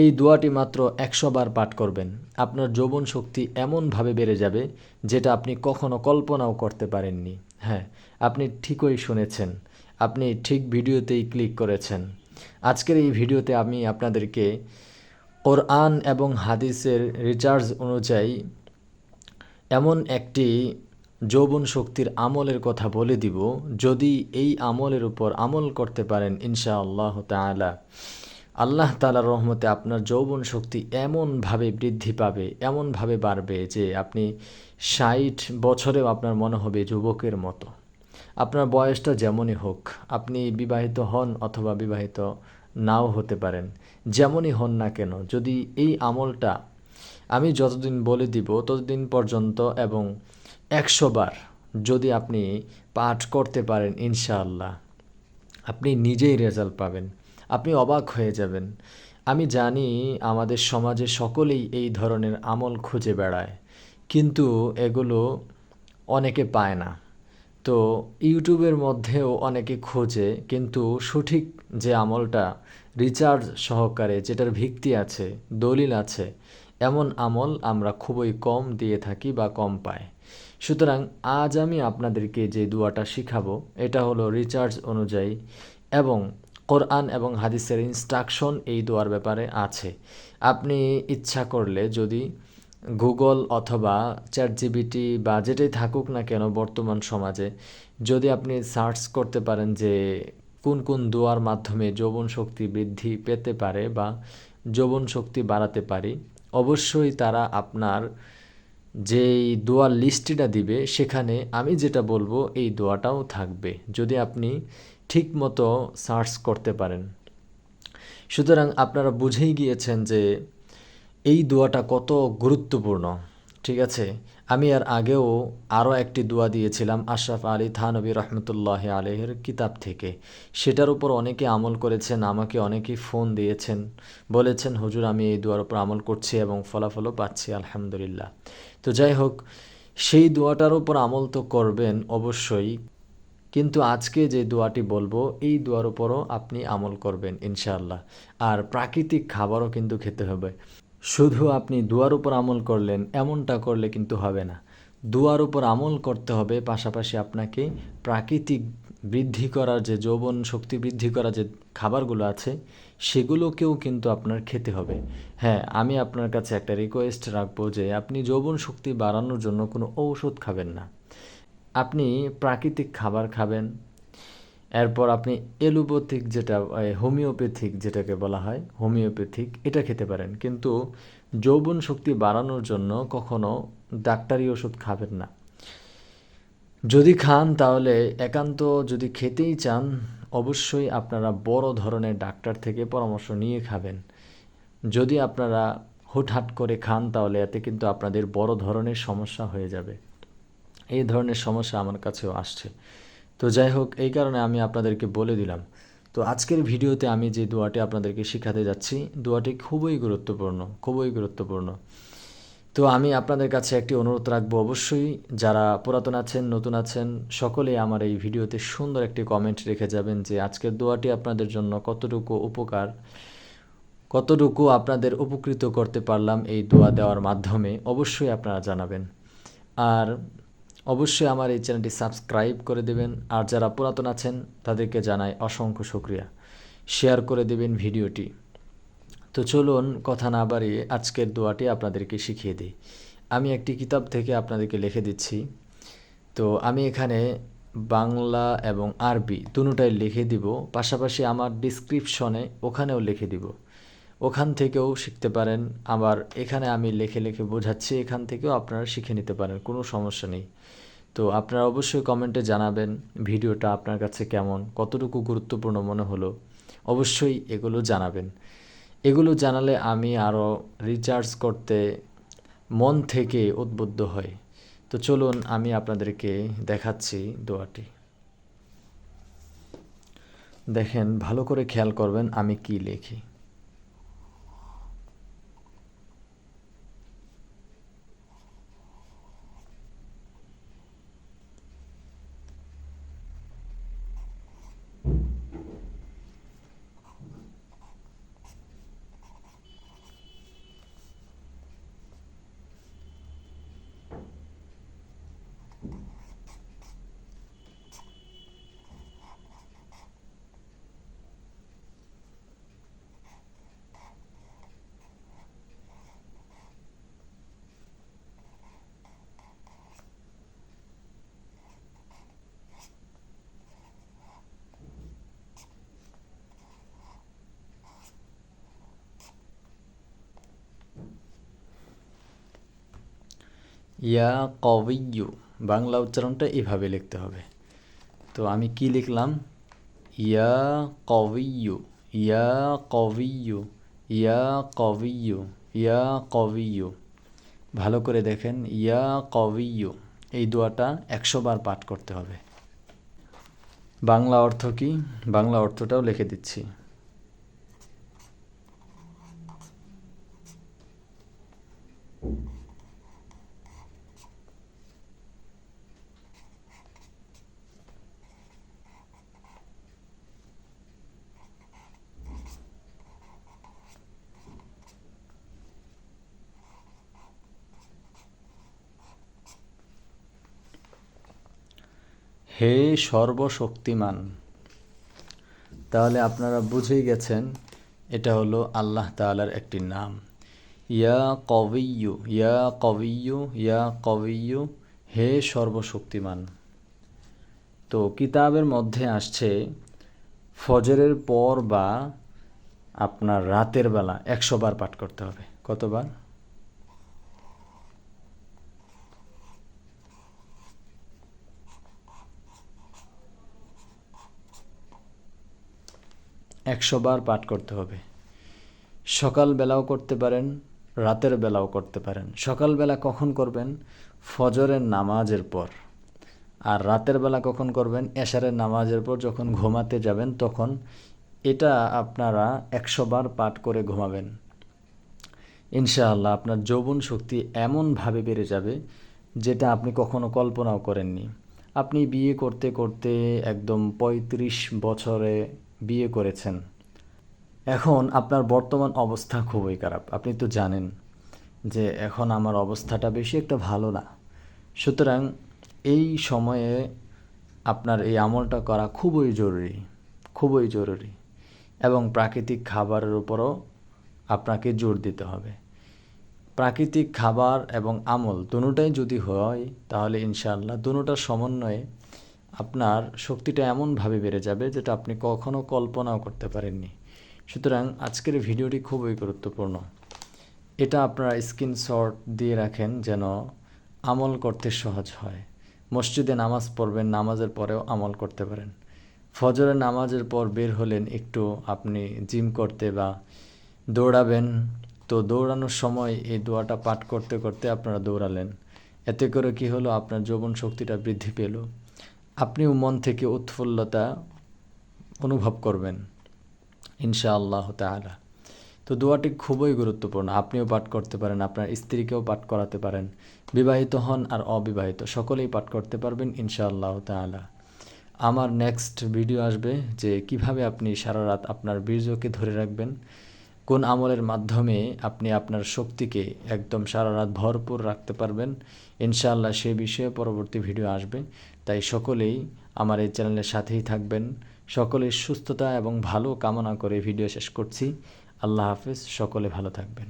এই দোয়াটি মাত্র ১০০ বার পাঠ করবেন। আপনার যৌবন শক্তি এমনভাবে বেড়ে যাবে যেটা আপনি কখনো কল্পনাও করতে পারেননি। হ্যাঁ, আপনি ঠিকই শুনেছেন। আপনি ঠিক ভিডিওতেই ক্লিক করেছেন। আজকের এই ভিডিওতে আমি আপনাদেরকে কোরআন এবং হাদিসের রিসার্চ অনুযায়ী এমন একটি যৌবন শক্তির আমলের কথা বলে দিব, যদি এই আমলের উপর আমল করতে পারেন ইনশাআল্লাহ তাআলা, আল্লাহ তাআলার রহমতে আপনার যৌবন শক্তি এমনভাবে বৃদ্ধি পাবে, এমনভাবে বাড়বে যে আপনি ৬০ বছরেও আপনার মনে হবে যুবকের মতো। আপনার বয়সটা যেমনই হোক, আপনি বিবাহিত হন অথবা বিবাহিত নাও হতে পারেন, যেমনই হন না কেন, যদি এই আমলটা আমি যতদিন বলে দিব ততদিন পর্যন্ত এবং ১০০ বার যদি আপনি পাঠ করতে পারেন ইনশাআল্লাহ, আপনি নিজেই রেজাল্ট পাবেন। আপনি অবাক হয়ে যাবেন। আমি জানি আমাদের সমাজে সকলেই এই ধরনের আমল খুঁজে বেড়ায়, কিন্তু এগুলো অনেকে পায় না। তো ইউটিউবের মধ্যেও অনেকে খোঁজে, কিন্তু সঠিক যে আমলটা রিচার্জ সহকারে, যেটার ভিত্তি আছে, দলিল আছে, এমন আমল আমরা খুবই কম দিয়ে থাকি বা কম পাই। সুতরাং আজ আমি আপনাদেরকে যে দোয়াটা শিখাবো এটা হলো রিচার্জ অনুযায়ী, এবং কোরআন এবং হাদিসের ইনস্ট্রাকশন এই দোয়ার ব্যাপারে আছে। আপনি ইচ্ছা করলে যদি গুগল অথবা চ্যাটজিপিটি বা যেটাই থাকুক না কেন বর্তমান সমাজে, যদি আপনি সার্চ করতে পারেন যে কোন কোন দোয়ার মাধ্যমে যৌবন শক্তি বৃদ্ধি পেতে পারে বা যৌবন শক্তি বাড়াতে পারি, অবশ্যই তারা আপনার যেই দোয়ার লিস্টটা দিবে সেখানে আমি যেটা বলবো এই দোয়াটাও থাকবে, যদি আপনি ঠিক মতো সার্চ করতে পারেন। সুতরাং আপনারা বুঝেই গিয়েছেন যে এই দোয়াটা কত গুরুত্বপূর্ণ। ঠিক আছে, আমি এর আগেও আরও একটি দোয়া দিয়েছিলাম আশরাফ আলী থানভী রহমতুল্লাহ আলহের কিতাব থেকে। সেটার উপর অনেকে আমল করেছেন, আমাকে অনেকেই ফোন দিয়েছেন, বলেছেন হুজুর আমি এই দোয়ার উপর আমল করছি এবং ফলাফলও পাচ্ছি আলহামদুলিল্লাহ। তো যাই হোক, সেই দোয়াটার উপর আমল তো করবেন অবশ্যই, কিন্তু আজকে যে দোয়াটি বলবো এই দোয়ার উপরও আপনি আমল করবেন ইনশাআল্লাহ। আর প্রাকৃতিক খাবারও কিন্তু খেতে হবে। শুধু আপনি দোয়ার উপর আমল করলেন এমনটা করলে কিন্তু হবে না। দোয়ার উপর আমল করতে হবে, পাশাপাশি আপনাকে প্রাকৃতিক বৃদ্ধি করার যে যৌবন শক্তি বৃদ্ধি করার যে খাবারগুলো আছে সেগুলোকেও কিন্তু আপনার খেতে হবে। হ্যাঁ, আমি আপনার কাছে একটা রিকোয়েস্ট রাখবো যে আপনি যৌবন শক্তি বাড়ানোর জন্য কোনো ঔষধ খাবেন না। আপনি প্রাকৃতিক খাবার খাবেন। এরপর আপনি এলোপ্যাথিক যেটা হোমিওপ্যাথিক যেটাকে বলা হয় হোমিওপ্যাথিক, এটা খেতে পারেন, কিন্তু যৌবন শক্তি বাড়ানোর জন্য কখনো ডাক্তারি ওষুধ খাবেন না। যদি খান তাহলে একান্ত, যদি খেতেই চান অবশ্যই আপনারা বড় ধরনের ডাক্তার থেকে পরামর্শ নিয়ে খাবেন। যদি আপনারা হুটহাট করে খান তাহলে এতে কিন্তু আপনাদের বড় ধরনের সমস্যা হয়ে যাবে। এই ধরনের সমস্যা আমার কাছেও আসছে। তো যাই হোক, এই কারণে আমি আপনাদেরকে বলে দিলাম। তো আজকের ভিডিওতে আমি যে দোয়াটি আপনাদেরকে শেখাতে যাচ্ছি, দোয়াটি খুবই গুরুত্বপূর্ণ, খুবই গুরুত্বপূর্ণ। তো আমি আপনাদের কাছে একটি অনুরোধ রাখবো, অবশ্যই যারা পুরাতন আছেন, নতুন আছেন, সকলেই আমার এই ভিডিওতে সুন্দর একটি কমেন্ট রেখে যাবেন যে আজকের দোয়াটি আপনাদের জন্য কতটুকু উপকার, কতটুকু আপনাদের উপকৃত করতে পারলাম এই দোয়া দেওয়ার মাধ্যমে, অবশ্যই আপনারা জানাবেন। আর অবশ্যই আমার এই চ্যানেলটি সাবস্ক্রাইব করে দেবেন। আর যারা পুরাতন আছেন তাদেরকে জানাই অসংখ্য শুকরিয়া। শেয়ার করে দেবেন ভিডিওটি। তো চলুন কথা না বাড়িয়ে আজকের দোয়াটি আপনাদেরকে শিখিয়ে দিই। আমি একটি কিতাব থেকে আপনাদেরকে লিখে দিচ্ছি। তো আমি এখানে বাংলা এবং আরবি দুটোটাই লিখে দিব, পাশাপাশি আমার ডিসক্রিপশনে ওখানেও লিখে দিব, ওখান থেকেও শিখতে পারেন। আবার এখানে আমি লিখে লিখে বোঝাচ্ছি, এখান থেকেও আপনারা শিখে নিতে পারেন, কোনো সমস্যা নেই। তো আপনারা অবশ্যই কমেন্টে জানাবেন ভিডিওটা আপনার কাছে কেমন, কতটুকু গুরুত্বপূর্ণ মনে হলো, অবশ্যই এগুলো জানাবেন। এগুলো জানালে আমি আরও রিচার্জ করতে মন থেকে উদ্বুদ্ধ হই। তো চলুন আমি আপনাদেরকে দেখাচ্ছি দোয়াটি। দেখেন, ভালো করে খেয়াল করবেন আমি কি লিখি। ইয়া কবিয়্যু, বাংলা উচ্চারণটা এভাবে লিখতে হবে। তো আমি কি লিখলাম? ইয়া কবিয়্যু, ইয়া কবিয়্যু, ইয়া কবিয়্যু, ইয়া কবিয়্যু। ভালো করে দেখেন, ইয়া কবিয়্যু, এই দোয়াটা 100 বার পাঠ করতে হবে। বাংলা অর্থ কি? বাংলা অর্থটাও লিখে দিচ্ছি। হে সর্বশক্তিমান। তাহলে আপনারা বুঝেই গেছেন এটা হলো আল্লাহ তাআলার একটি নাম। ইয়া কবিয়্যু, ইয়া কবিয়্যু, ইয়া কবিয়্যু, হে সর্বশক্তিমান। তো কিতাবের মধ্যে আসছে ফজরের পর বা আপনার রাতের বেলা 100 বার পাঠ করতে হবে। কতবার? 100 বার পাঠ করতে হবে। সকালবেলাও করতে পারেন, রাতের বেলাও করতে পারেন। সকালবেলা কখন করবেন? ফজরের নামাজের পর। আর রাতের বেলা কখন করবেন? এশারের নামাজের পর যখন ঘুমাতে যাবেন তখন এটা আপনারা 100 বার পাঠ করে ঘুমাবেন। ইনশাআল্লাহ আপনার যৌবন শক্তি এমনভাবে বেড়ে যাবে যেটা আপনি কখনো কল্পনাও করেননি। আপনি বিয়ে করতে করতে একদম 35 বছরে বিয়ে করেছেন। এখন আপনার বর্তমান অবস্থা খুবই খারাপ। আপনি তো জানেন যে এখন আমার অবস্থাটা বেশি একটা ভালো না। সুতরাং এই সময়ে আপনার এই আমলটা করা খুবই জরুরি, খুবই জরুরি। এবং প্রাকৃতিক খাবারের উপরও আপনাকে জোর দিতে হবে। প্রাকৃতিক খাবার এবং আমল দুটোটাই যদি হয় তাহলে ইনশাআল্লাহ দুটোটার সমন্বয়ে আপনার শক্তিটা এমনভাবে বেড়ে যাবে যেটা আপনি কখনো কল্পনাও করতে পারেননি। সুতরাং আজকের ভিডিওটি খুবই গুরুত্বপূর্ণ। এটা আপনারা স্ক্রিনশট দিয়ে রাখেন যেন আমল করতে সহজ হয়। মসজিদে নামাজ পড়বেন, নামাজের পরেও আমল করতে পারেন। ফজরের নামাজের পর বের হলেন একটু আপনি জিম করতে বা দৌড়াবেন, তো দৌড়ানোর সময় এই দোয়াটা পাঠ করতে করতে আপনারা দৌড়ালেন। এতে করে কি হলো? আপনার যৌবন শক্তিটা বৃদ্ধি পেল। আপনিও মন থেকে উৎফুল্লতা অনুভব করবেন ইনশাআল্লাহ তাআলা। তো দোয়াটি খুবই গুরুত্বপূর্ণ। আপনিও পাঠ করতে পারেন, আপনার স্ত্রীকেও পাঠ করাতে পারেন। বিবাহিত হন আর অবিবাহিত সকলেই পাঠ করতে পারবেন ইনশাআল্লাহ তাআলা। আমার নেক্সট ভিডিও আসবে যে কিভাবে আপনি সারা রাত আপনার বীর্যকে ধরে রাখবেন, কোন আমলের মাধ্যমে আপনি আপনার শক্তিকে একদম সারা রাত ভরপুর রাখতে পারবেন। ইনশাআল্লাহ সেই বিষয়ে পরবর্তী ভিডিও আসবে। তাই সকলেই আমার এই চ্যানেলের সাথেই থাকবেন। সকলের সুস্থতা এবং ভালো কামনা করে ভিডিও শেষ করছি। আল্লাহ হাফেজ, সকলে ভালো থাকবেন।